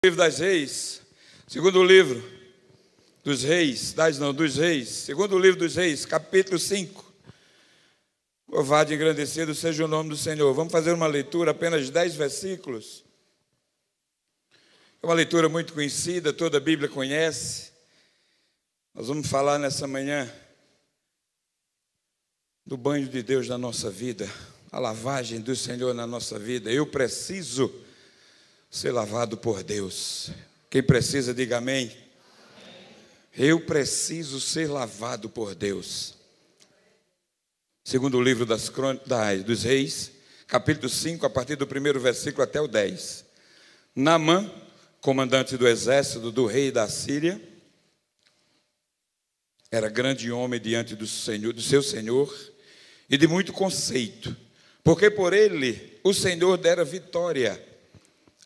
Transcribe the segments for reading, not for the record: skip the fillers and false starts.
Livro das Reis, segundo livro dos Reis, dos Reis, segundo livro dos Reis, capítulo 5. Louvado e engrandecido seja o nome do Senhor. Vamos fazer uma leitura, apenas 10 versículos. É uma leitura muito conhecida, toda a Bíblia conhece. Nós vamos falar nessa manhã do banho de Deus na nossa vida, a lavagem do Senhor na nossa vida. Eu preciso ser lavado por Deus. Quem precisa, diga amém. Amém. Eu preciso ser lavado por Deus. Segundo o livro dos Reis, capítulo 5, a partir do primeiro versículo até o 10. Naamã, comandante do exército do rei da Síria, era grande homem diante do seu senhor e de muito conceito, porque por ele o Senhor dera vitória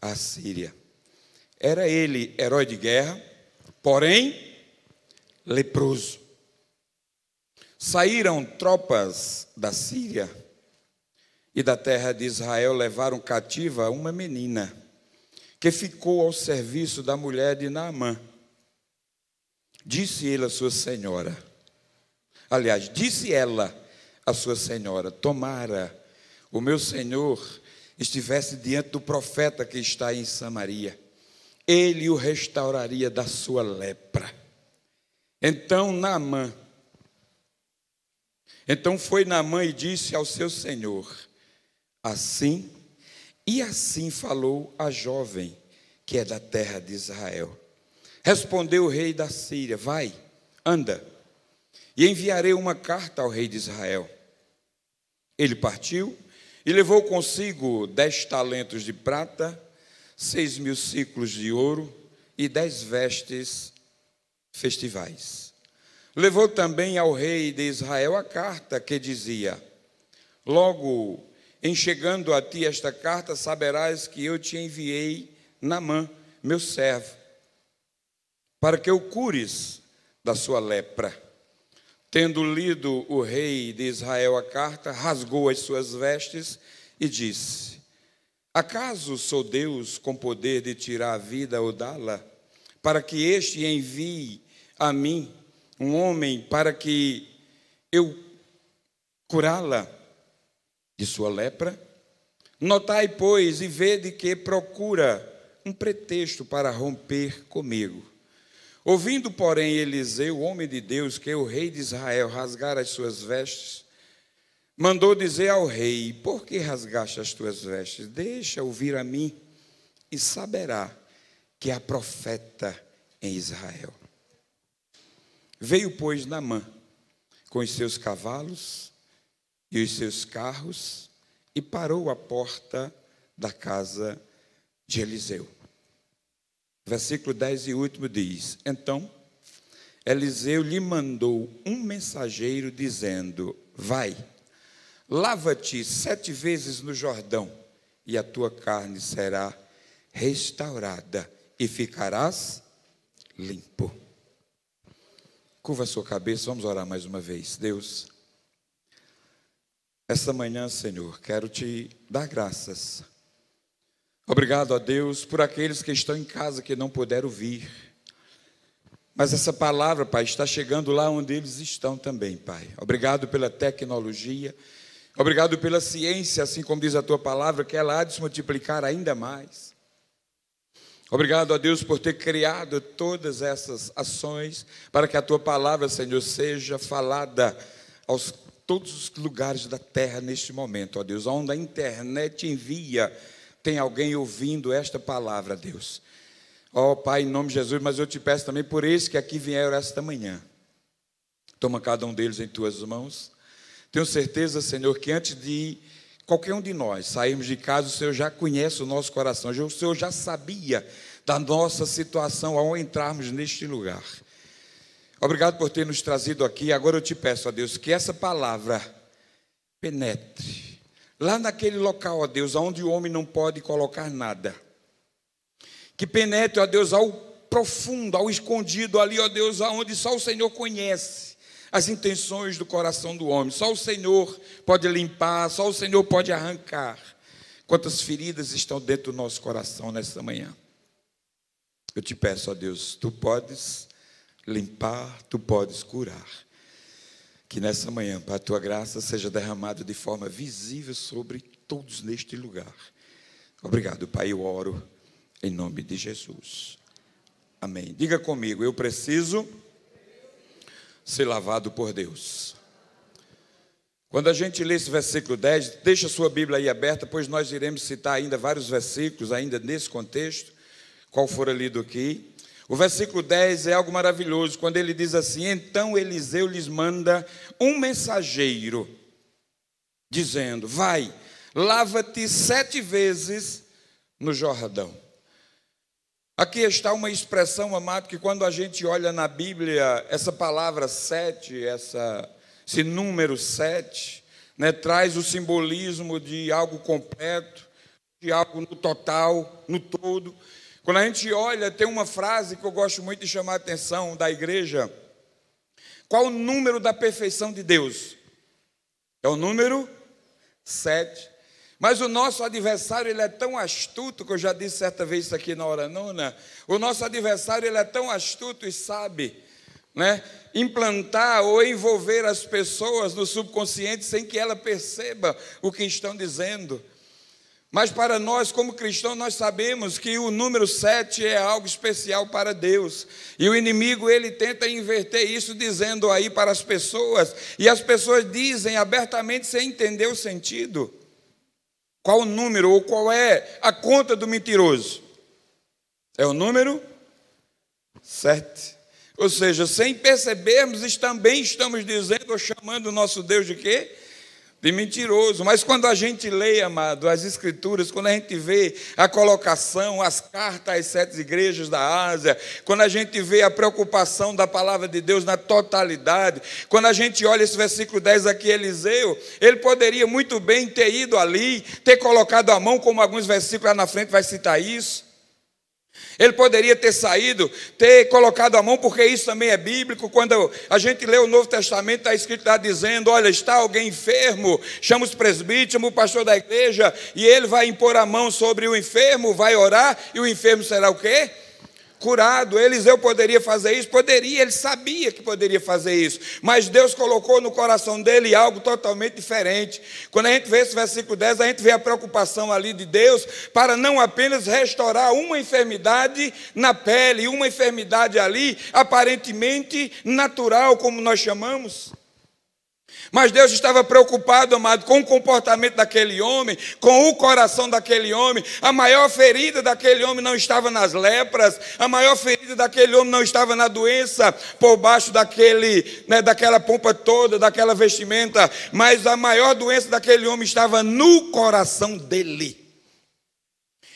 à Síria. Era ele herói de guerra, porém leproso. Saíram tropas da Síria e da terra de Israel, levaram cativa uma menina que ficou ao serviço da mulher de Naamã. Disse ele à sua senhora, disse ela à sua senhora: tomara o meu senhor estivesse diante do profeta que está em Samaria, ele o restauraria da sua lepra. Então foi Naamã e disse ao seu senhor: assim falou a jovem que é da terra de Israel. Respondeu o rei da Síria: vai, anda, e enviarei uma carta ao rei de Israel. Ele partiu e levou consigo 10 talentos de prata, 6.000 siclos de ouro e 10 vestes festivais. Levou também ao rei de Israel a carta que dizia: logo em chegando a ti esta carta, saberás que eu te enviei Naamã, meu servo, para que o cures da sua lepra. Tendo lido o rei de Israel a carta, rasgou as suas vestes e disse: acaso sou Deus com poder de tirar a vida ou dá-la, para que este envie a mim um homem para que eu curá-la de sua lepra? Notai, pois, e vede que procura um pretexto para romper comigo. Ouvindo, porém, Eliseu, o homem de Deus, que o rei de Israel rasgara as suas vestes, mandou dizer ao rei: por que rasgaste as tuas vestes? Deixa ouvir a mim, e saberá que há profeta em Israel. Veio, pois, Naamã com os seus cavalos e os seus carros e parou à porta da casa de Eliseu. Versículo 10 e último diz: então Eliseu lhe mandou um mensageiro dizendo: vai, lava-te 7 vezes no Jordão, e a tua carne será restaurada e ficarás limpo. Curva a sua cabeça, vamos orar mais uma vez. Deus, esta manhã, Senhor, quero te dar graças. Obrigado a Deus por aqueles que estão em casa que não puderam vir. Mas essa palavra, Pai, está chegando lá onde eles estão também, Pai. Obrigado pela tecnologia. Obrigado pela ciência, assim como diz a tua palavra, que ela há de se multiplicar ainda mais. Obrigado a Deus por ter criado todas essas ações para que a tua palavra, Senhor, seja falada aos todos os lugares da terra neste momento, ó Deus. Onde a internet envia, tem alguém ouvindo esta palavra, Deus. Ó Pai, em nome de Jesus, mas eu te peço também por esses que aqui vieram esta manhã. Toma cada um deles em tuas mãos. Tenho certeza, Senhor, que antes de qualquer um de nós sairmos de casa, o Senhor já conhece o nosso coração. O Senhor já sabia da nossa situação ao entrarmos neste lugar. Obrigado por ter nos trazido aqui. Agora eu te peço, ó Deus, que essa palavra penetre lá naquele local, ó Deus, onde o homem não pode colocar nada. Que penetre, ó Deus, ao profundo, ao escondido ali, ó Deus, aonde só o Senhor conhece as intenções do coração do homem. Só o Senhor pode limpar, só o Senhor pode arrancar. Quantas feridas estão dentro do nosso coração nesta manhã. Eu te peço, ó Deus, tu podes limpar, tu podes curar. Que nessa manhã, para a tua graça, seja derramada de forma visível sobre todos neste lugar. Obrigado, Pai, eu oro em nome de Jesus. Amém. Diga comigo, eu preciso ser lavado por Deus. Quando a gente lê esse versículo 10, deixa a sua Bíblia aí aberta, pois nós iremos citar ainda vários versículos, ainda nesse contexto, qual for lido aqui. O versículo 10 é algo maravilhoso, quando ele diz assim: então Eliseu lhes manda um mensageiro, dizendo, vai, lava-te 7 vezes no Jordão. Aqui está uma expressão, amado, que quando a gente olha na Bíblia, essa palavra 7, esse número 7, né, traz o simbolismo de algo completo, de algo no total, no todo. Quando a gente olha, tem uma frase que eu gosto muito de chamar a atenção da igreja. Qual o número da perfeição de Deus? É o número 7. Mas o nosso adversário, ele é tão astuto, que eu já disse certa vez isso aqui na hora nona, o nosso adversário, ele é tão astuto e sabe, né, implantar ou envolver as pessoas no subconsciente sem que ela perceba o que estão dizendo. Mas para nós, como cristãos, nós sabemos que o número 7 é algo especial para Deus. E o inimigo, ele tenta inverter isso, dizendo aí para as pessoas, e as pessoas dizem abertamente sem entender o sentido. Qual o número ou qual é a conta do mentiroso? É o número 7. Ou seja, sem percebermos, também estamos dizendo ou chamando o nosso Deus de quê? De mentiroso. Mas quando a gente lê, amado, as Escrituras, quando a gente vê a colocação, as cartas às 7 igrejas da Ásia, quando a gente vê a preocupação da palavra de Deus na totalidade, quando a gente olha esse versículo 10 aqui, Eliseu, ele poderia muito bem ter ido ali, ter colocado a mão, como alguns versículos lá na frente vai citar isso. Ele poderia ter saído, ter colocado a mão, porque isso também é bíblico. Quando a gente lê o Novo Testamento, está escrito lá dizendo, olha, está alguém enfermo, chama os presbíteros, chama o pastor da igreja, e ele vai impor a mão sobre o enfermo, vai orar, e o enfermo será o quê? Curado. Eliseu poderia fazer isso? Poderia, ele sabia que poderia fazer isso, mas Deus colocou no coração dele algo totalmente diferente. Quando a gente vê esse versículo 10, a gente vê a preocupação ali de Deus, para não apenas restaurar uma enfermidade na pele, uma enfermidade ali, aparentemente natural, como nós chamamos. Mas Deus estava preocupado, amado, com o comportamento daquele homem, com o coração daquele homem. A maior ferida daquele homem não estava nas lepras, a maior ferida daquele homem não estava na doença, por baixo daquela pompa toda, daquela vestimenta, mas a maior doença daquele homem estava no coração dele.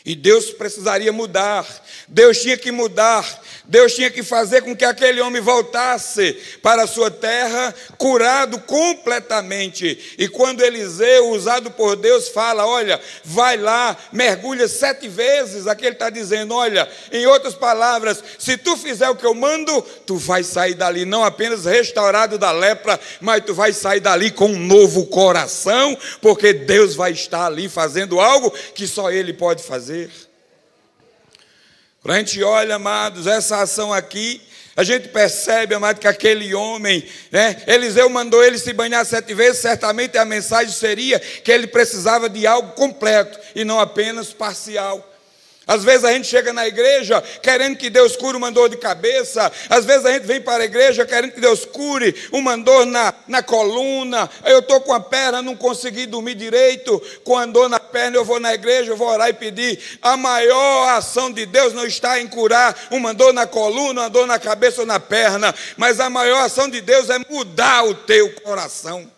E Deus precisaria mudar, Deus tinha que mudar, Deus tinha que fazer com que aquele homem voltasse para a sua terra, curado completamente. E quando Eliseu, usado por Deus, fala, olha, vai lá, mergulha 7 vezes, aqui ele está dizendo, olha, em outras palavras, se tu fizer o que eu mando, tu vai sair dali, não apenas restaurado da lepra, mas tu vai sair dali com um novo coração, porque Deus vai estar ali fazendo algo que só Ele pode fazer. Quando a gente olha, amados, essa ação aqui, a gente percebe, amado, que aquele homem, né, Eliseu mandou ele se banhar 7 vezes, certamente a mensagem seria que ele precisava de algo completo e não apenas parcial. Às vezes a gente chega na igreja querendo que Deus cure uma dor de cabeça. Às vezes a gente vem para a igreja querendo que Deus cure uma dor na coluna. Eu estou com a perna, não consegui dormir direito. Com a dor na perna eu vou na igreja, eu vou orar e pedir. A maior ação de Deus não está em curar uma dor na coluna, uma dor na cabeça ou na perna. Mas a maior ação de Deus é mudar o teu coração.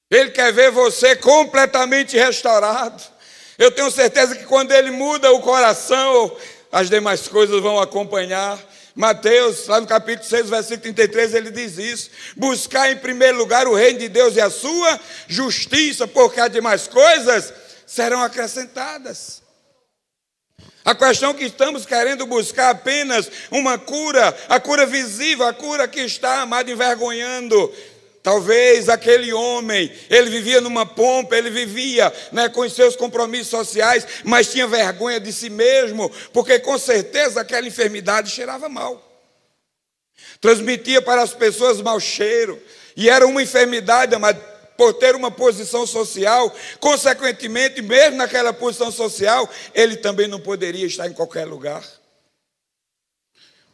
Ele quer ver você completamente restaurado. Eu tenho certeza que quando ele muda o coração, as demais coisas vão acompanhar. Mateus, lá no capítulo 6, versículo 33, ele diz isso. Buscar em primeiro lugar o reino de Deus e a sua justiça, porque as demais coisas serão acrescentadas. A questão é que estamos querendo buscar apenas uma cura, a cura visível, a cura que está, amado, envergonhando Talvez aquele homem, ele vivia numa pompa, ele vivia, com os seus compromissos sociais, mas tinha vergonha de si mesmo, porque com certeza aquela enfermidade cheirava mal. Transmitia para as pessoas mau cheiro, e era uma enfermidade, mas por ter uma posição social, consequentemente, mesmo naquela posição social, ele também não poderia estar em qualquer lugar.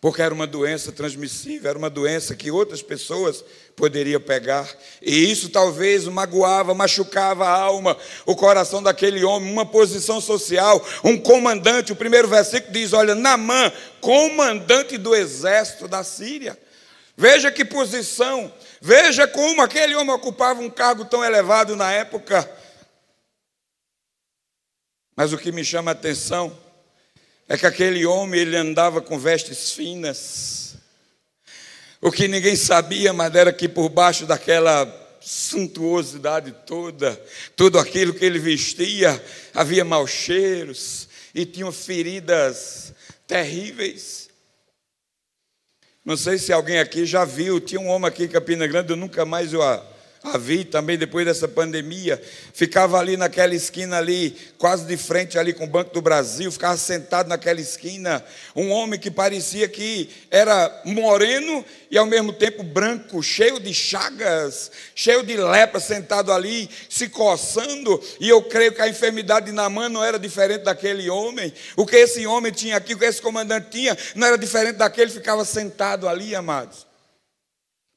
Porque era uma doença transmissível, era uma doença que outras pessoas poderiam pegar. E isso talvez magoava, machucava a alma, o coração daquele homem, uma posição social, um comandante. O primeiro versículo diz, olha, Naamã, comandante do exército da Síria. Veja que posição, veja como aquele homem ocupava um cargo tão elevado na época. Mas o que me chama a atenção é que aquele homem, ele andava com vestes finas. O que ninguém sabia, mas era que por baixo daquela suntuosidade toda, tudo aquilo que ele vestia, havia maus cheiros e tinha feridas terríveis. Não sei se alguém aqui já viu, tinha um homem aqui em Campina Grande, eu nunca mais a vi também depois dessa pandemia, ficava ali naquela esquina ali, quase de frente ali com o Banco do Brasil, ficava sentado naquela esquina, um homem que parecia que era moreno e ao mesmo tempo branco, cheio de chagas, cheio de lepra, sentado ali, se coçando, e eu creio que a enfermidade de Naamã não era diferente daquele homem, o que esse homem tinha aqui, o que esse comandante tinha, não era diferente daquele, ficava sentado ali, amados,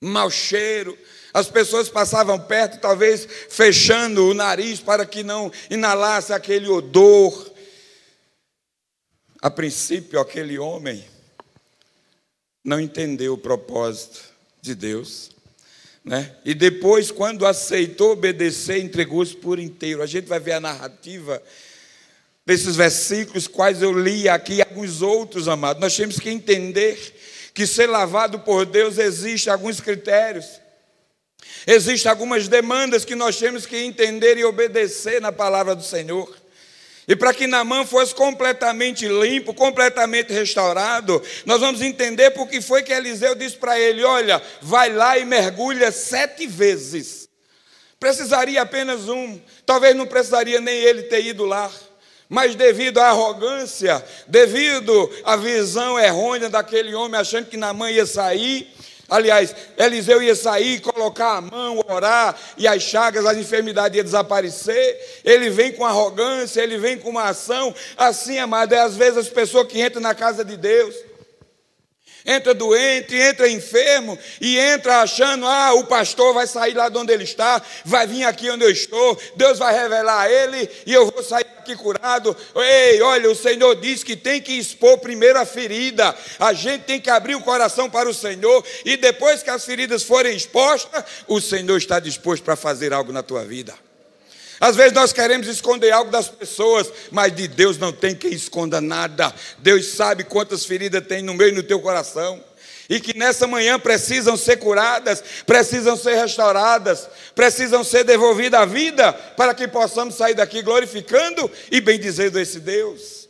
mau cheiro. As pessoas passavam perto, talvez fechando o nariz para que não inalasse aquele odor. A princípio, aquele homem não entendeu o propósito de Deus, E depois, quando aceitou obedecer, entregou-se por inteiro. A gente vai ver a narrativa desses versículos, quais eu li aqui, e alguns outros, amados. Nós temos que entender que ser lavado por Deus existe alguns critérios. Existem algumas demandas que nós temos que entender e obedecer na palavra do Senhor. E para que Naamã fosse completamente limpo, completamente restaurado, nós vamos entender porque foi que Eliseu disse para ele, olha, vai lá e mergulha 7 vezes. Precisaria apenas um, talvez não precisaria nem ele ter ido lá. Mas devido à arrogância, devido à visão errônea daquele homem, achando que Naamã ia sair, aliás, Eliseu ia sair, colocar a mão, orar, e as chagas, as enfermidades iam desaparecer. Ele vem com arrogância, ele vem com uma ação assim, amado. Às vezes as pessoas que entram na casa de Deus, entra doente, entra enfermo, e entra achando, o pastor vai sair lá de onde ele está, vai vir aqui onde eu estou, Deus vai revelar a ele, e eu vou sair aqui curado. Ei, olha, o Senhor diz que tem que expor primeiro a ferida, a gente tem que abrir o coração para o Senhor, e depois que as feridas forem expostas, o Senhor está disposto para fazer algo na tua vida. Às vezes nós queremos esconder algo das pessoas, mas de Deus não tem quem esconda nada. Deus sabe quantas feridas tem no meu e no teu coração, e que nessa manhã precisam ser curadas, precisam ser restauradas, precisam ser devolvidas à vida, para que possamos sair daqui glorificando e bendizendo esse Deus.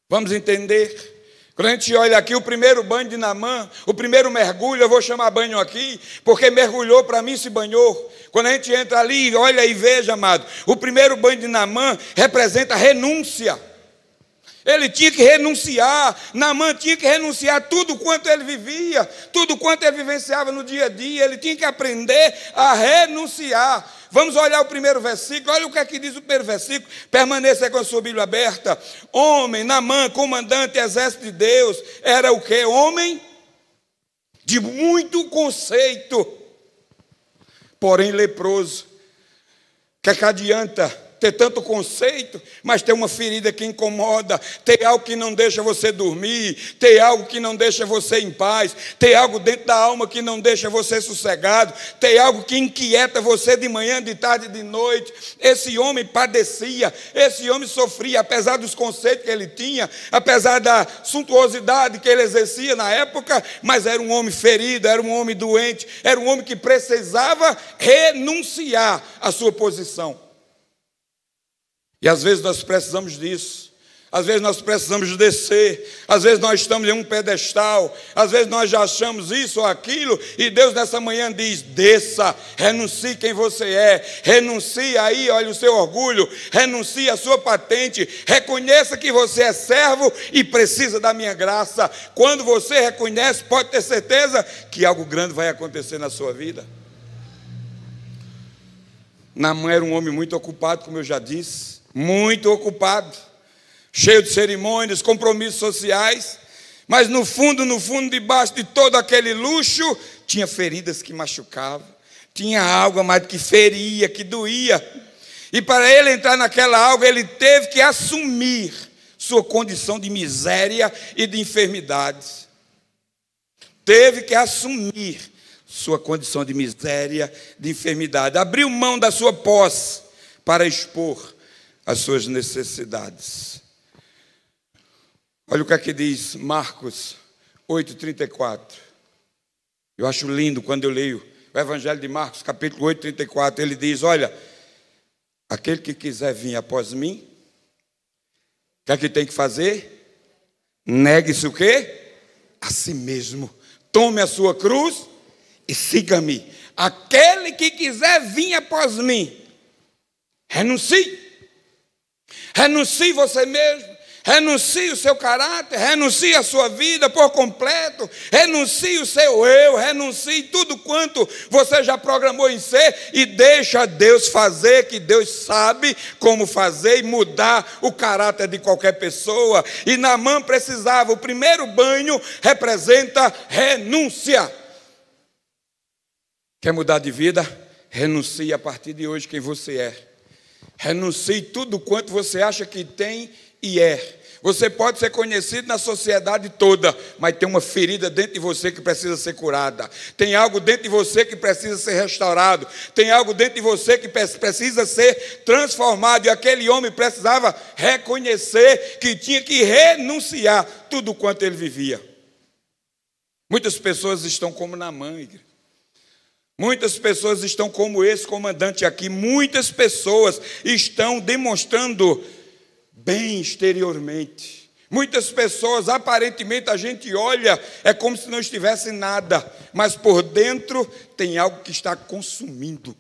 Vamos entender. Quando a gente olha aqui o primeiro banho de Naamã, o primeiro mergulho, eu vou chamar banho aqui, porque mergulhou para mim, se banhou. Quando a gente entra ali, olha e veja, amado, o primeiro banho de Naamã representa renúncia. Ele tinha que renunciar, Naamã tinha que renunciar a tudo quanto ele vivia, tudo quanto ele vivenciava no dia a dia, ele tinha que aprender a renunciar. Vamos olhar o primeiro versículo, olha o que é que diz o primeiro versículo, permaneça com a sua Bíblia aberta. Homem, Naamã, comandante exército de Deus, era o quê? Homem de muito conceito, porém leproso. Que adianta ter tanto conceito, mas tem uma ferida que incomoda, tem algo que não deixa você dormir, tem algo que não deixa você em paz, tem algo dentro da alma que não deixa você sossegado, tem algo que inquieta você de manhã, de tarde e de noite. Esse homem padecia, esse homem sofria, apesar dos conceitos que ele tinha, apesar da suntuosidade que ele exercia na época, mas era um homem ferido, era um homem doente, era um homem que precisava renunciar à sua posição. E às vezes nós precisamos disso. Às vezes nós precisamos descer, às vezes nós estamos em um pedestal, às vezes nós já achamos isso ou aquilo, e Deus nessa manhã diz: desça, renuncie quem você é, renuncie aí, olha o seu orgulho, renuncie a sua patente, reconheça que você é servo e precisa da minha graça. Quando você reconhece, pode ter certeza que algo grande vai acontecer na sua vida. Naamã era um homem muito ocupado, como eu já disse, muito ocupado, cheio de cerimônias, compromissos sociais, mas no fundo, debaixo de todo aquele luxo, tinha feridas que machucavam, tinha algo mais que feria, que doía, e para ele entrar naquela algo, ele teve que assumir sua condição de miséria e de enfermidade, teve que assumir sua condição de miséria, de enfermidade, abriu mão da sua posse para expor as suas necessidades. Olha o que aqui diz Marcos 8,34. Eu acho lindo quando eu leio o Evangelho de Marcos, capítulo 8, 34. Ele diz: olha, aquele que quiser vir após mim, o que tem que fazer? Negue-se o quê? A si mesmo. Tome a sua cruz e siga-me. Aquele que quiser vir após mim, renuncie. Renuncie você mesmo. Renuncie o seu caráter, renuncie a sua vida por completo, renuncie o seu eu, renuncie tudo quanto você já programou em ser e deixa Deus fazer, que Deus sabe como fazer e mudar o caráter de qualquer pessoa. E Naamã precisava, o primeiro banho representa renúncia. Quer mudar de vida? Renuncie a partir de hoje quem você é. Renuncie tudo quanto você acha que tem e é. Você pode ser conhecido na sociedade toda, mas tem uma ferida dentro de você que precisa ser curada. Tem algo dentro de você que precisa ser restaurado. Tem algo dentro de você que precisa ser transformado. E aquele homem precisava reconhecer que tinha que renunciar tudo quanto ele vivia. Muitas pessoas estão como Naamã, igreja. Muitas pessoas estão como esse comandante aqui. Muitas pessoas estão demonstrando bem exteriormente. Muitas pessoas, aparentemente, a gente olha, é como se não estivesse nada, mas por dentro tem algo que está consumindo,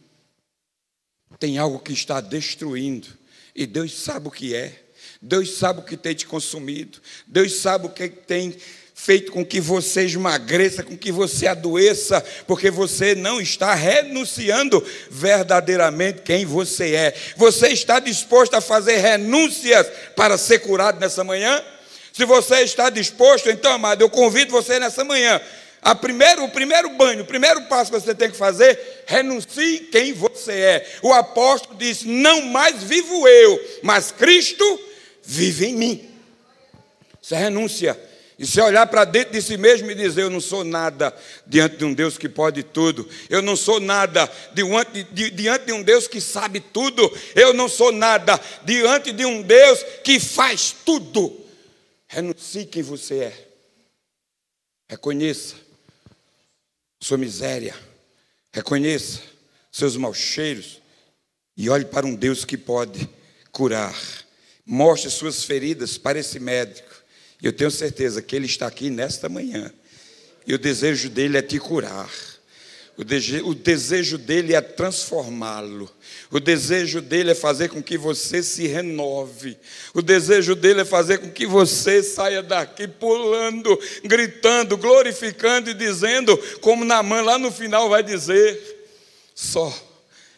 tem algo que está destruindo, e Deus sabe o que é, Deus sabe o que tem te consumido, Deus sabe o que tem feito com que você esmagreça, com que você adoeça, porque você não está renunciando verdadeiramente quem você é. Você está disposto a fazer renúncias para ser curado nessa manhã? Se você está disposto, então, amado, eu convido você nessa manhã, o primeiro banho, o primeiro passo que você tem que fazer, renuncie quem você é. O apóstolo disse: não mais vivo eu, mas Cristo vive em mim. Isso é renúncia. E se olhar para dentro de si mesmo e dizer: eu não sou nada diante de um Deus que pode tudo. Eu não sou nada diante de um Deus que sabe tudo. Eu não sou nada diante de um Deus que faz tudo. Renuncie quem você é. Reconheça sua miséria. Reconheça seus maus cheiros. E olhe para um Deus que pode curar. Mostre suas feridas para esse médico. E eu tenho certeza que Ele está aqui nesta manhã. E o desejo dEle é te curar. O desejo dEle é transformá-lo. O desejo dEle é fazer com que você se renove. O desejo dEle é fazer com que você saia daqui pulando, gritando, glorificando e dizendo, como Naamã lá no final vai dizer: só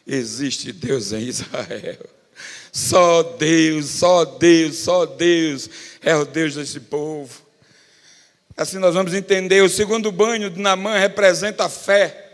existe Deus em Israel. Só Deus, só Deus, só Deus é o Deus desse povo. Assim nós vamos entender. O segundo banho de Naamã representa a fé.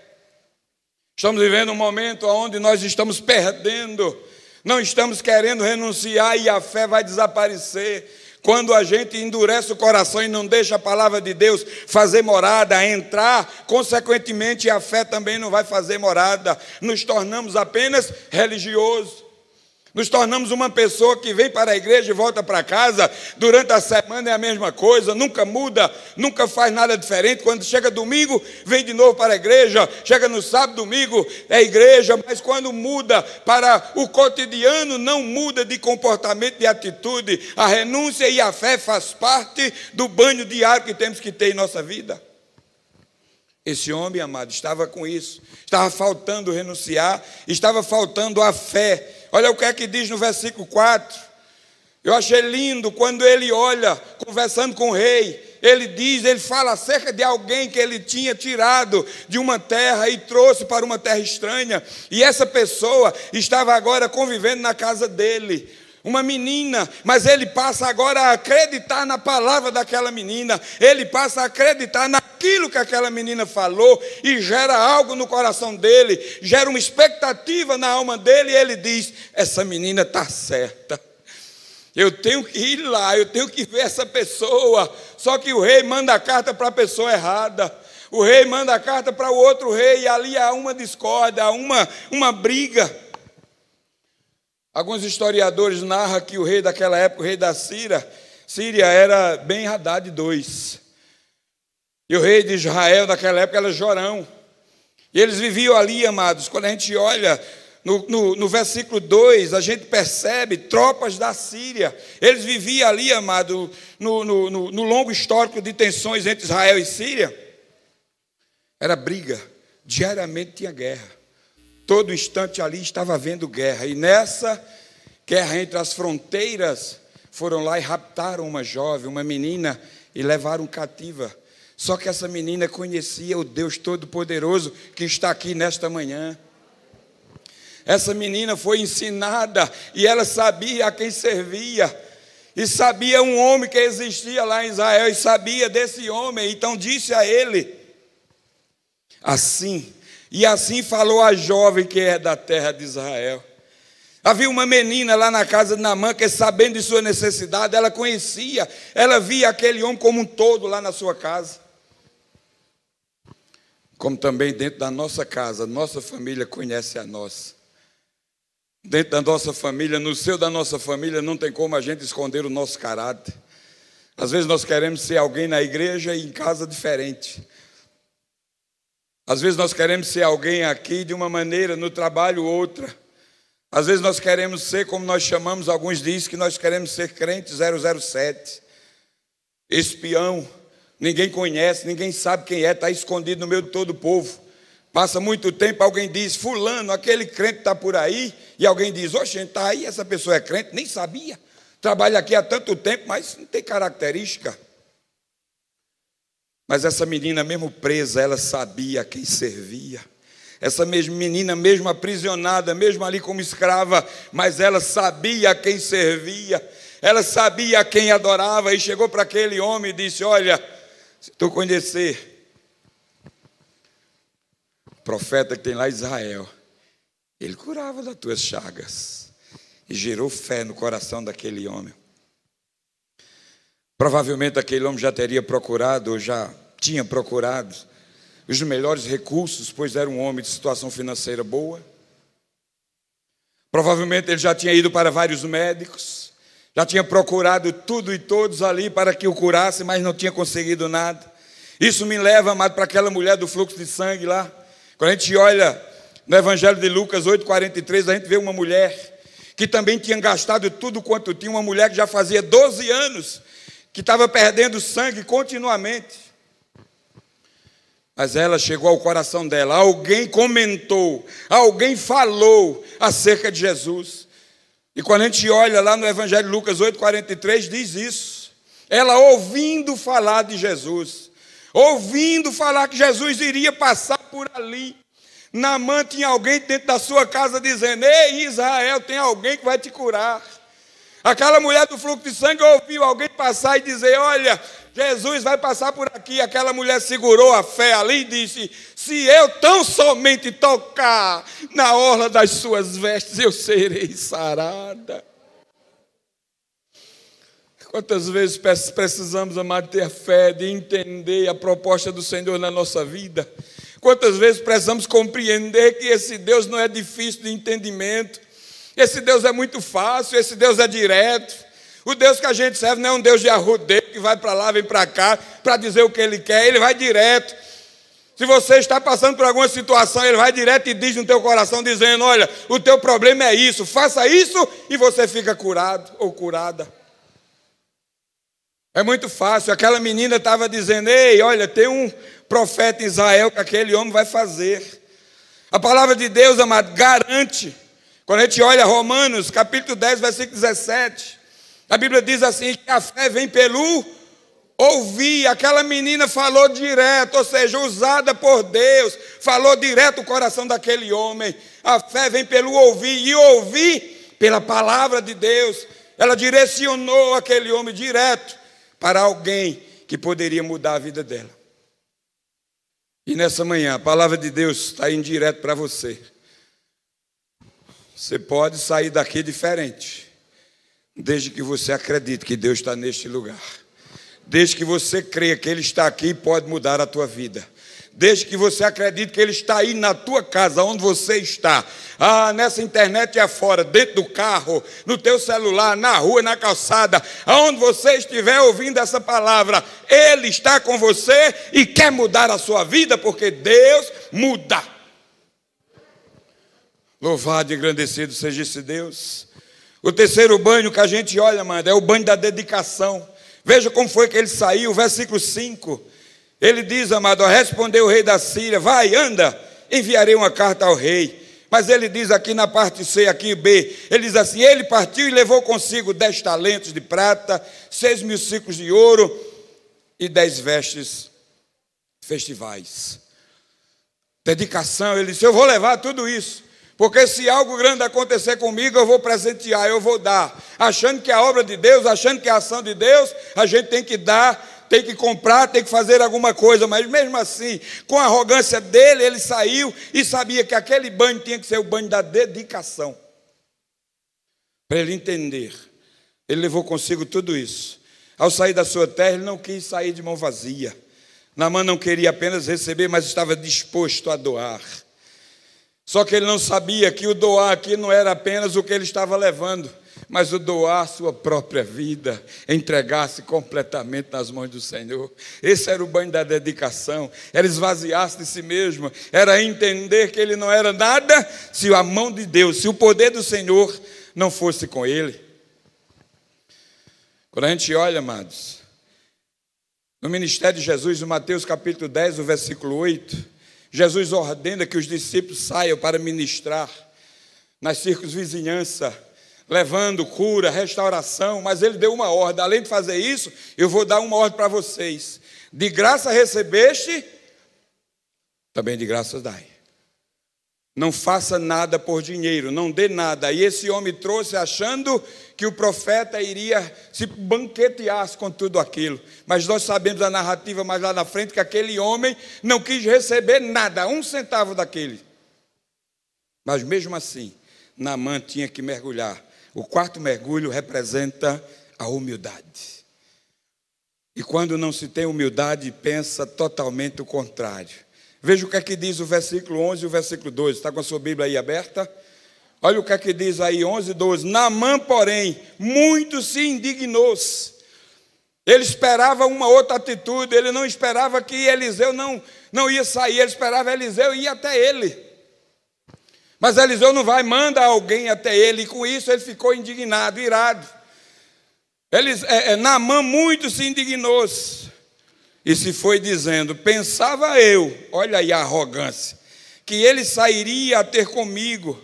Estamos vivendo um momento onde nós estamos perdendo, não estamos querendo renunciar e a fé vai desaparecer. Quando a gente endurece o coração e não deixa a palavra de Deus fazer morada, entrar, consequentemente a fé também não vai fazer morada. Nos tornamos apenas religiosos. Nos tornamos uma pessoa que vem para a igreja e volta para casa. Durante a semana é a mesma coisa, nunca muda, nunca faz nada diferente. Quando chega domingo, vem de novo para a igreja. Chega no sábado, domingo, é igreja. Mas quando muda para o cotidiano, não muda de comportamento, de atitude. A renúncia e a fé faz parte do banho diário que temos que ter em nossa vida. Esse homem, amado, estava com isso. Estava faltando renunciar, estava faltando a fé. Olha o que é que diz no versículo 4. Eu achei lindo quando ele olha, conversando com o rei. Ele fala acerca de alguém que ele tinha tirado de uma terra e trouxe para uma terra estranha. E essa pessoa estava agora convivendo na casa dele. Uma menina, mas ele passa agora a acreditar na palavra daquela menina. Ele passa a acreditar naquilo que aquela menina falou e gera algo no coração dele, gera uma expectativa na alma dele e ele diz: essa menina está certa. Eu tenho que ir lá, eu tenho que ver essa pessoa. Só que o rei manda a carta para a pessoa errada. O rei manda a carta para o outro rei e ali há uma discórdia, há uma briga. Alguns historiadores narram que o rei daquela época, o rei da Síria era Ben-Hadad II. E o rei de Israel daquela época era Jorão. E eles viviam ali, amados. Quando a gente olha no versículo 2, a gente percebe tropas da Síria. Eles viviam ali, amado, no longo histórico de tensões entre Israel e Síria. Era briga, diariamente tinha guerra. Todo instante ali estava havendo guerra. E nessa guerra entre as fronteiras, foram lá e raptaram uma jovem, uma menina, e levaram cativa. Só que essa menina conhecia o Deus Todo-Poderoso que está aqui nesta manhã. Essa menina foi ensinada e ela sabia a quem servia. E sabia um homem que existia lá em Israel e sabia desse homem. Então disse a ele assim. E assim falou a jovem que é da terra de Israel. Havia uma menina lá na casa de Naamã que, sabendo de sua necessidade, ela conhecia, ela via aquele homem como um todo lá na sua casa. Como também dentro da nossa casa, nossa família conhece a nossa. Dentro da nossa família, no seio da nossa família, não tem como a gente esconder o nosso caráter. Às vezes nós queremos ser alguém na igreja e em casa diferente. Às vezes nós queremos ser alguém aqui de uma maneira, no trabalho outra. Às vezes nós queremos ser, como nós chamamos, alguns dizem que nós queremos ser crente 007. Espião, ninguém conhece, ninguém sabe quem é, está escondido no meio de todo o povo. Passa muito tempo, alguém diz: fulano, aquele crente está por aí. E alguém diz: oxe, está aí, essa pessoa é crente, nem sabia. Trabalha aqui há tanto tempo, mas não tem característica. Mas essa menina, mesmo presa, ela sabia a quem servia. Essa mesma menina, mesmo aprisionada, mesmo ali como escrava, mas ela sabia a quem servia. Ela sabia a quem adorava e chegou para aquele homem e disse: olha, se tu conhecer o profeta que tem lá em Israel, ele curava das tuas chagas. E gerou fé no coração daquele homem. Provavelmente aquele homem já teria procurado, ou já tinha procurado, os melhores recursos, pois era um homem de situação financeira boa. Provavelmente ele já tinha ido para vários médicos, já tinha procurado tudo e todos ali para que o curasse, mas não tinha conseguido nada. Isso me leva, amado, para aquela mulher do fluxo de sangue lá. Quando a gente olha no Evangelho de Lucas 8,43, a gente vê uma mulher que também tinha gastado tudo quanto tinha, uma mulher que já fazia 12 anos, que estava perdendo sangue continuamente. Mas ela chegou ao coração dela, alguém comentou, alguém falou acerca de Jesus. E quando a gente olha lá no Evangelho de Lucas 8,43, diz isso. Ela ouvindo falar de Jesus, ouvindo falar que Jesus iria passar por ali. Naamã tinha alguém dentro da sua casa dizendo: ei, Israel, tem alguém que vai te curar. Aquela mulher do fluxo de sangue ouviu alguém passar e dizer: olha, Jesus vai passar por aqui. Aquela mulher segurou a fé ali e disse: se eu tão somente tocar na orla das suas vestes, eu serei sarada. Quantas vezes precisamos, amado, ter a fé de entender a proposta do Senhor na nossa vida? Quantas vezes precisamos compreender que esse Deus não é difícil de entendimento, Esse Deus é muito fácil, esse Deus é direto. O Deus que a gente serve não é um Deus de arrudeio, que vai para lá, vem para cá, para dizer o que Ele quer. Ele vai direto. Se você está passando por alguma situação, Ele vai direto e diz no teu coração, dizendo: olha, o teu problema é isso, faça isso e você fica curado ou curada. É muito fácil. Aquela menina estava dizendo: ei, olha, tem um profeta em Israel que aquele homem vai fazer. A palavra de Deus, amado, garante. Quando a gente olha Romanos, capítulo 10, versículo 17, a Bíblia diz assim, que a fé vem pelo ouvir. Aquela menina falou direto, ou seja, usada por Deus, falou direto o coração daquele homem. A fé vem pelo ouvir, e ouvir pela palavra de Deus. Ela direcionou aquele homem direto para alguém que poderia mudar a vida dela. E nessa manhã, a palavra de Deus está indo direto para você. Você pode sair daqui diferente, desde que você acredite que Deus está neste lugar. Desde que você creia que Ele está aqui e pode mudar a tua vida. Desde que você acredite que Ele está aí na tua casa, onde você está. Nessa internet afora, dentro do carro, no teu celular, na rua, na calçada, aonde você estiver ouvindo essa palavra, Ele está com você e quer mudar a sua vida, porque Deus muda. Louvado e engrandecido seja esse Deus. O terceiro banho que a gente olha, amado, é o banho da dedicação. Veja como foi que ele saiu, versículo 5. Ele diz, amado, respondeu o rei da Síria: vai, anda, enviarei uma carta ao rei. Mas ele diz aqui na parte C, aqui B, ele diz assim: ele partiu e levou consigo 10 talentos de prata, 6.000 ciclos de ouro e 10 vestes festivais. Dedicação. Ele disse: eu vou levar tudo isso, porque se algo grande acontecer comigo, eu vou presentear, eu vou dar. Achando que é a obra de Deus, achando que é a ação de Deus, a gente tem que dar, tem que comprar, tem que fazer alguma coisa. Mas mesmo assim, com a arrogância dele, ele saiu e sabia que aquele banho tinha que ser o banho da dedicação. Para ele entender, ele levou consigo tudo isso. Ao sair da sua terra, ele não quis sair de mão vazia. Naamã não queria apenas receber, mas estava disposto a doar. Só que ele não sabia que o doar aqui não era apenas o que ele estava levando, mas o doar sua própria vida, entregar-se completamente nas mãos do Senhor. Esse era o banho da dedicação, era esvaziar-se de si mesmo, era entender que ele não era nada se a mão de Deus, se o poder do Senhor não fosse com ele. Quando a gente olha, amados, no ministério de Jesus, no Mateus capítulo 10, o versículo 8, Jesus ordena que os discípulos saiam para ministrar nas circunvizinhanças, levando cura, restauração, mas ele deu uma ordem: além de fazer isso, eu vou dar uma ordem para vocês. De graça recebeste, também de graça dai. Não faça nada por dinheiro, não dê nada. E esse homem trouxe achando que o profeta iria se banquetear com tudo aquilo. Mas nós sabemos a narrativa mais lá na frente, que aquele homem não quis receber nada, 1 centavo daquele. Mas mesmo assim, Naamã tinha que mergulhar. O quarto mergulho representa a humildade. E quando não se tem humildade, pensa totalmente o contrário. Veja o que é que diz o versículo 11 e o versículo 12. Está com a sua Bíblia aí aberta? Olha o que é que diz aí, 11 e 12. Naamã, porém, muito se indignou-se. Ele esperava uma outra atitude. Ele não esperava que Eliseu não ia sair. Ele esperava Eliseu ir até ele. Mas Eliseu não vai, manda alguém até ele. E com isso ele ficou indignado, irado. Naamã muito se indignou-se. E se foi dizendo: pensava eu, olha aí a arrogância, que ele sairia a ter comigo,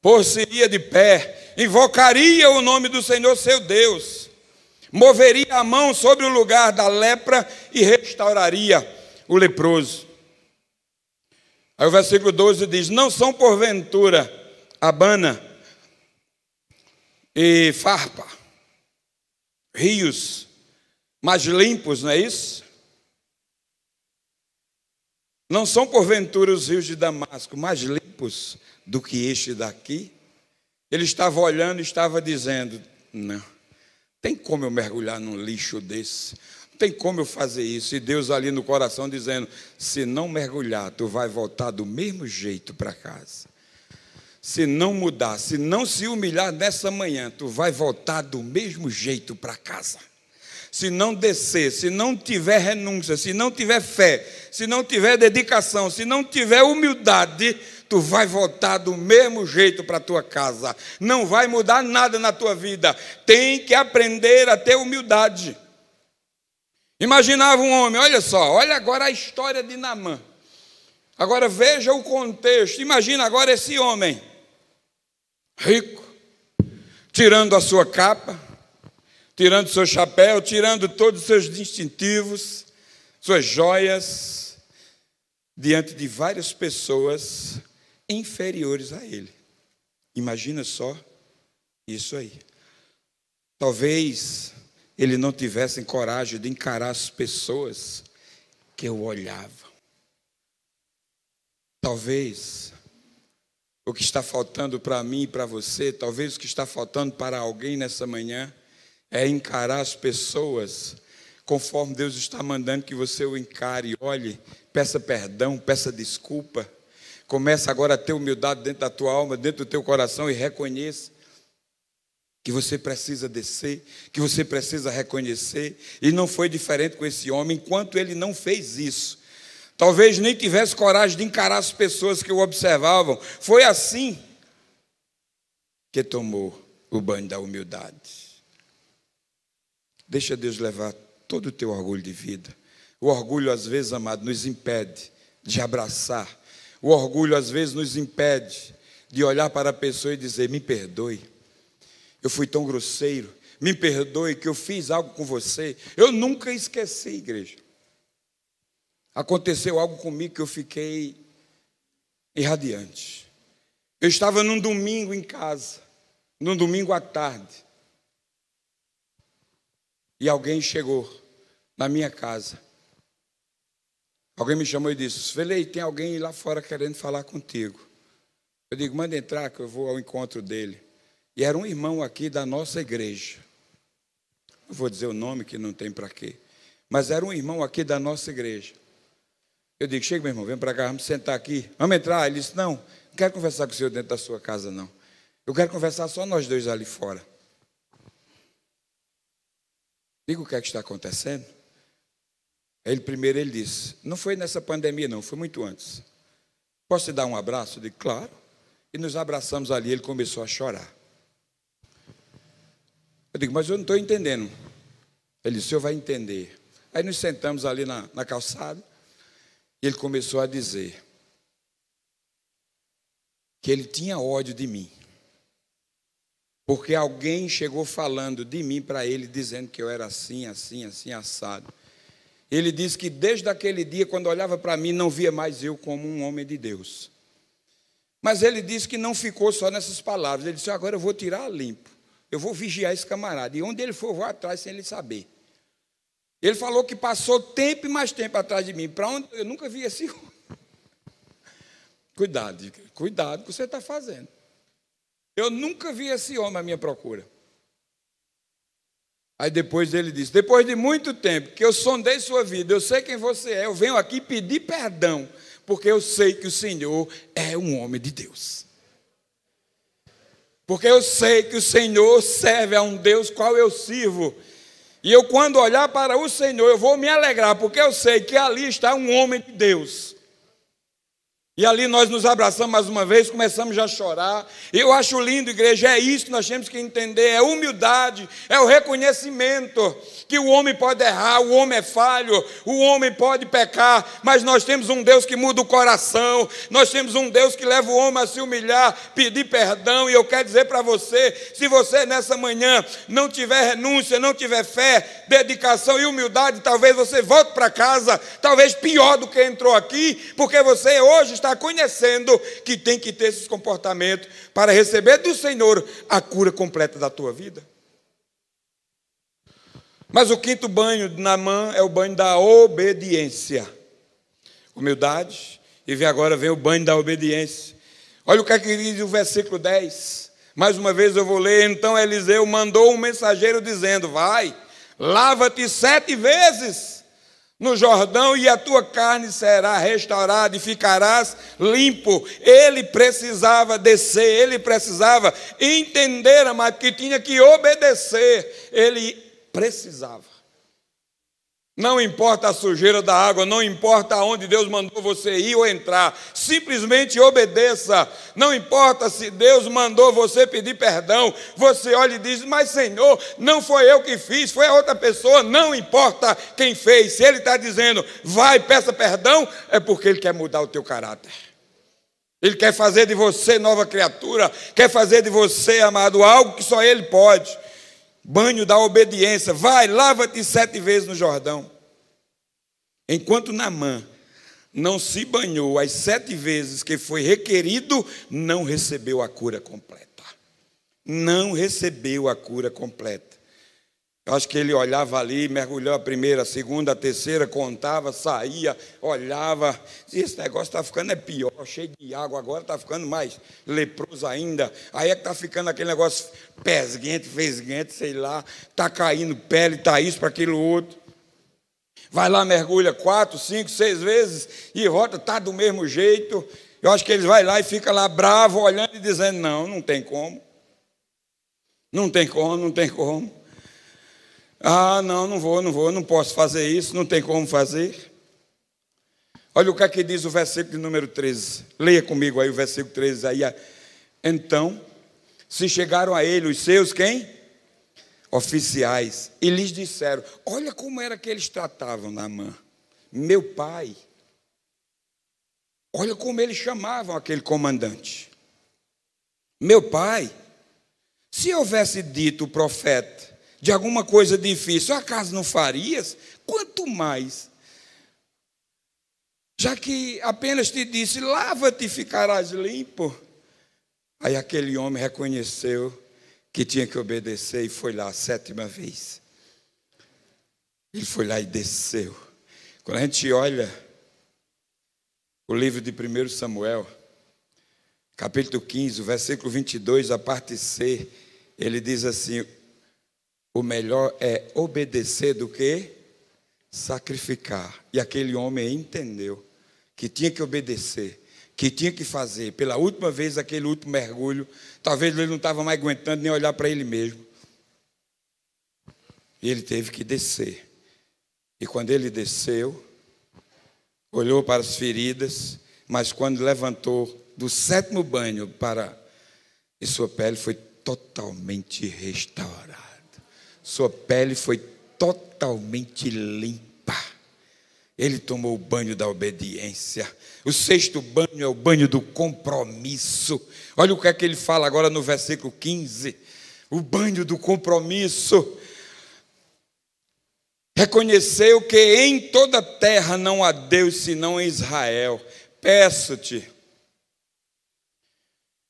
pôr-se-ia de pé, invocaria o nome do Senhor seu Deus, moveria a mão sobre o lugar da lepra e restauraria o leproso. Aí o versículo 12 diz: não são porventura Abana e Farpa, rios mais limpos, não é isso? Não são porventura os rios de Damasco mais limpos do que este daqui? Ele estava olhando e estava dizendo: não, tem como eu mergulhar num lixo desse? Não tem como eu fazer isso. E Deus ali no coração dizendo: se não mergulhar, tu vai voltar do mesmo jeito para casa. se não mudar, se não se humilhar nessa manhã, tu vai voltar do mesmo jeito para casa. Se não descer, se não tiver renúncia, se não tiver fé, se não tiver dedicação, se não tiver humildade, tu vai voltar do mesmo jeito para a tua casa. Não vai mudar nada na tua vida. Tem que aprender a ter humildade. Imaginava um homem, olha só, olha agora a história de Naamã. Agora veja o contexto. Imagina agora esse homem, rico, tirando a sua capa, tirando seu chapéu, tirando todos os seus distintivos, suas joias, diante de várias pessoas inferiores a ele. Imagina só isso aí. Talvez ele não tivesse coragem de encarar as pessoas que o olhavam. Talvez o que está faltando para mim e para você, talvez o que está faltando para alguém nessa manhã, é encarar as pessoas conforme Deus está mandando que você o encare. Olhe, peça perdão, peça desculpa. Começa agora a ter humildade dentro da tua alma, dentro do teu coração, e reconheça que você precisa descer, que você precisa reconhecer. E não foi diferente com esse homem. Enquanto ele não fez isso, talvez nem tivesse coragem de encarar as pessoas que o observavam. Foi assim que tomou o banho da humildade. Deixa Deus levar todo o teu orgulho de vida. O orgulho, às vezes, amado, nos impede de abraçar. O orgulho, às vezes, nos impede de olhar para a pessoa e dizer: me perdoe, eu fui tão grosseiro, me perdoe que eu fiz algo com você. Eu nunca esqueci, igreja. Aconteceu algo comigo que eu fiquei irradiante. Eu estava num domingo em casa, num domingo à tarde, e alguém chegou na minha casa. Alguém me chamou e disse: Velei, tem alguém lá fora querendo falar contigo. Eu digo: manda entrar que eu vou ao encontro dele. E era um irmão aqui da nossa igreja. Não vou dizer o nome, que não tem para quê. Mas era um irmão aqui da nossa igreja. Eu digo: chega, meu irmão, vem para cá, vamos sentar aqui. Vamos entrar? Ele disse: não quero conversar com o senhor dentro da sua casa, não. Eu quero conversar só nós dois ali fora. Digo: o que é que está acontecendo? Primeiro ele disse: não foi nessa pandemia não, foi muito antes. Posso te dar um abraço? Eu digo: claro. E nos abraçamos ali, ele começou a chorar. Eu digo: mas eu não estou entendendo. Ele disse: o senhor vai entender. Aí nos sentamos ali na calçada, e ele começou a dizer que ele tinha ódio de mim, porque alguém chegou falando de mim para ele, dizendo que eu era assim, assim, assim, assado. Ele disse que desde aquele dia, quando olhava para mim, não via mais eu como um homem de Deus. Mas ele disse que não ficou só nessas palavras. Ele disse: agora eu vou tirar a limpo. Eu vou vigiar esse camarada. E onde ele for, eu vou atrás sem ele saber. Ele falou que passou tempo e mais tempo atrás de mim. Para onde? Eu nunca vi esse homem. Cuidado com o que você está fazendo. Eu nunca vi esse homem à minha procura. Aí depois ele disse: depois de muito tempo que eu sondei sua vida, eu sei quem você é, eu venho aqui pedir perdão, porque eu sei que o Senhor é um homem de Deus. Porque eu sei que o Senhor serve a um Deus qual eu sirvo. E eu, quando olhar para o Senhor, eu vou me alegrar, porque eu sei que ali está um homem de Deus. E ali nós nos abraçamos mais uma vez, começamos já a chorar. Eu acho lindo, igreja, é isso que nós temos que entender, é humildade, é o reconhecimento que o homem pode errar, o homem é falho, o homem pode pecar, mas nós temos um Deus que muda o coração, nós temos um Deus que leva o homem a se humilhar, pedir perdão. E eu quero dizer para você, se você nessa manhã não tiver renúncia, não tiver fé, dedicação e humildade, talvez você volte para casa, talvez pior do que entrou aqui, porque você hoje está conhecendo que tem que ter esses comportamentos para receber do Senhor a cura completa da tua vida. Mas o quinto banho de Naamã é o banho da obediência. Humildade, e agora vem o banho da obediência. Olha o que é que diz o versículo 10. Mais uma vez eu vou ler. Então Eliseu mandou um mensageiro dizendo: vai, lava-te 7 vezes, no Jordão, e a tua carne será restaurada e ficarás limpo. Ele precisava descer, ele precisava entender, amado, que tinha que obedecer. Ele precisava. Não importa a sujeira da água, não importa aonde Deus mandou você ir ou entrar, simplesmente obedeça. Não importa se Deus mandou você pedir perdão, você olha e diz: mas Senhor, não foi eu que fiz, foi a outra pessoa. Não importa quem fez, se Ele está dizendo vai, peça perdão, é porque Ele quer mudar o teu caráter. Ele quer fazer de você nova criatura, quer fazer de você, amado, algo que só Ele pode. Banho da obediência. Vai, lava-te 7 vezes no Jordão. Enquanto Naamã não se banhou as 7 vezes que foi requerido, não recebeu a cura completa. Não recebeu a cura completa. Eu acho que ele olhava ali, mergulhou a primeira, a segunda, a terceira, contava, saía, olhava. Esse negócio está ficando pior, cheio de água, agora está ficando mais leproso ainda. Aí é que está ficando aquele negócio pesguento, fesguento, sei lá. Está caindo pele, está isso para aquilo outro. Vai lá, mergulha 4, 5, 6 vezes e volta, está do mesmo jeito. Eu acho que eles vai lá e fica lá bravo, olhando e dizendo: não tem como. Não tem como, não tem como. Ah, não vou, não posso fazer isso, não tem como fazer. Olha o que é que diz o versículo de número 13. Leia comigo aí o versículo 13. Aí, então, se chegaram a ele os seus, quem? Oficiais, e lhes disseram: olha como era que eles tratavam Naamã, meu pai. Olha como eles chamavam aquele comandante. Meu pai, se houvesse dito o profeta de alguma coisa difícil, acaso não farias? Quanto mais, já que apenas te disse: lava-te e ficarás limpo. Aí aquele homem reconheceu que tinha que obedecer e foi lá a 7ª vez. Ele foi lá e desceu. Quando a gente olha o livro de 1 Samuel, capítulo 15, o versículo 22, a parte C, ele diz assim: o melhor é obedecer do que sacrificar. E aquele homem entendeu que tinha que obedecer, que tinha que fazer. Pela última vez, aquele último mergulho, talvez ele não estava mais aguentando nem olhar para ele mesmo. E ele teve que descer. E quando ele desceu, olhou para as feridas, mas quando levantou do 7º banho e sua pele foi totalmente restaurada. Sua pele foi totalmente limpa. Ele tomou o banho da obediência. O 6º banho é o banho do compromisso. Olha o que é que ele fala agora no versículo 15. O banho do compromisso. Reconheceu que em toda a terra não há Deus senão em Israel. Peço-te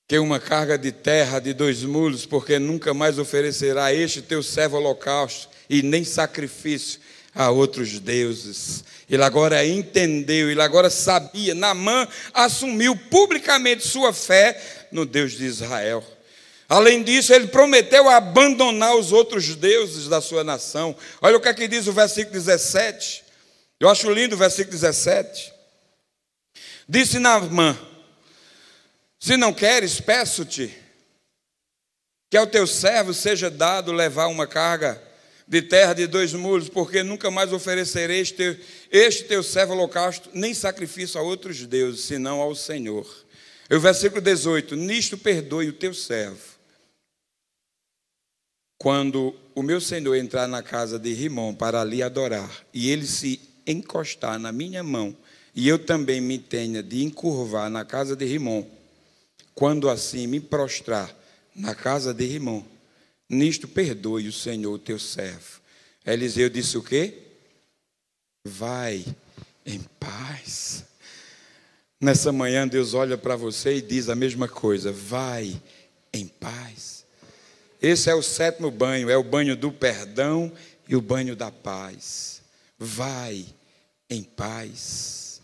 que uma carga de terra de 2 mulos, porque nunca mais oferecerá este teu servo holocausto e nem sacrifício a outros deuses. Ele agora entendeu, ele agora sabia. Naamã assumiu publicamente sua fé no Deus de Israel. Além disso, ele prometeu abandonar os outros deuses da sua nação. Olha o que é que diz o versículo 17. Eu acho lindo o versículo 17. Disse Naamã: se não queres, peço-te que ao teu servo seja dado levar uma carga de terra de 2 mulos, porque nunca mais oferecerei este teu servo holocausto, nem sacrifício a outros deuses, senão ao Senhor. E o versículo 18: nisto perdoe o teu servo. Quando o meu senhor entrar na casa de Rimom para ali adorar, e ele se encostar na minha mão, e eu também me tenha de encurvar na casa de Rimom, quando assim me prostrar na casa de Rimom, nisto perdoe o Senhor o teu servo. Eliseu disse o quê? Vai em paz. Nessa manhã Deus olha para você e diz a mesma coisa: vai em paz. Esse é o 7º banho, é o banho do perdão e o banho da paz. Vai em paz.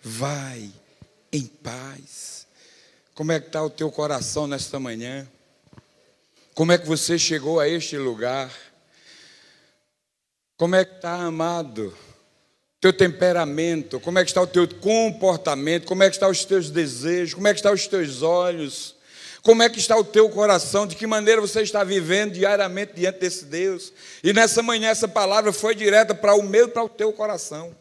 Vai em paz. Como é que está o teu coração nesta manhã? Como é que você chegou a este lugar? Como é que está, amado, teu temperamento, como é que está o teu comportamento, como é que estão os teus desejos, como é que estão os teus olhos, como é que está o teu coração, de que maneira você está vivendo diariamente diante desse Deus. E nessa manhã essa palavra foi direta para o meu e para o teu coração.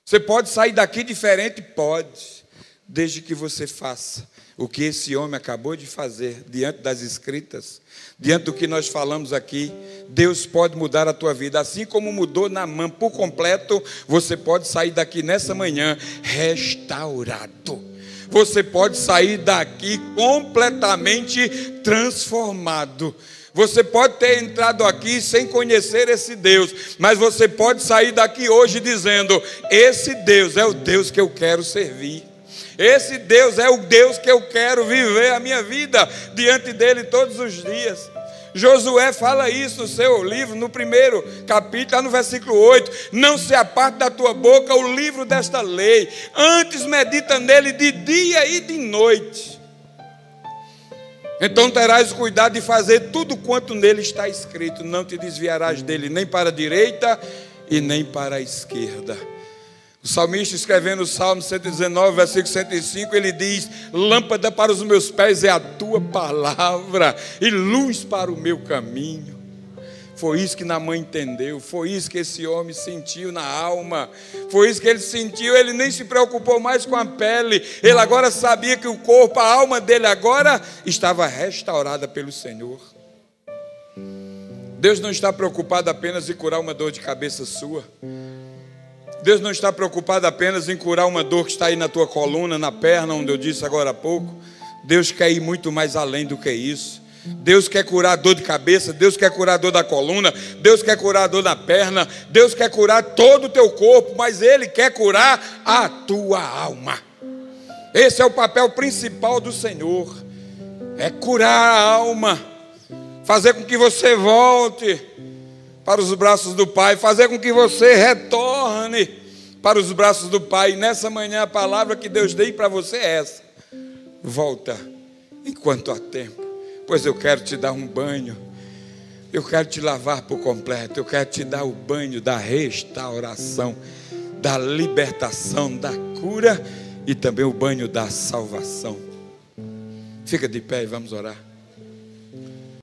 Você pode sair daqui diferente? Pode, desde que você faça o que esse homem acabou de fazer diante das Escritas, diante do que nós falamos aqui. Deus pode mudar a tua vida, assim como mudou Naamã por completo. Você pode sair daqui nessa manhã restaurado. Você pode sair daqui completamente transformado. Você pode ter entrado aqui sem conhecer esse Deus, mas você pode sair daqui hoje dizendo: esse Deus é o Deus que eu quero servir. Esse Deus é o Deus que eu quero viver a minha vida diante dele todos os dias. Josué fala isso no seu livro, no primeiro capítulo, lá no versículo 8: não se aparte da tua boca o livro desta lei, antes medita nele de dia e de noite. Então terás o cuidado de fazer tudo quanto nele está escrito, não te desviarás dele nem para a direita e nem para a esquerda. O salmista, escrevendo o Salmo 119, versículo 105, ele diz: lâmpada para os meus pés é a tua palavra e luz para o meu caminho. Foi isso que Naamã entendeu, foi isso que esse homem sentiu na alma, foi isso que ele sentiu. Ele nem se preocupou mais com a pele, ele agora sabia que o corpo, a alma dele agora estava restaurada pelo Senhor. Deus não está preocupado apenas em curar uma dor de cabeça sua. Deus não está preocupado apenas em curar uma dor que está aí na tua coluna, na perna, onde eu disse agora há pouco. Deus quer ir muito mais além do que isso. Deus quer curar a dor de cabeça, Deus quer curar a dor da coluna, Deus quer curar a dor da perna, Deus quer curar todo o teu corpo, mas Ele quer curar a tua alma. Esse é o papel principal do Senhor, é curar a alma, fazer com que você volte para os braços do Pai, fazer com que você retorne para os braços do Pai. E nessa manhã a palavra que Deus deu para você é essa: volta enquanto há tempo, pois eu quero te dar um banho, eu quero te lavar por completo, eu quero te dar o banho da restauração, da libertação, da cura e também o banho da salvação. Fica de pé e vamos orar.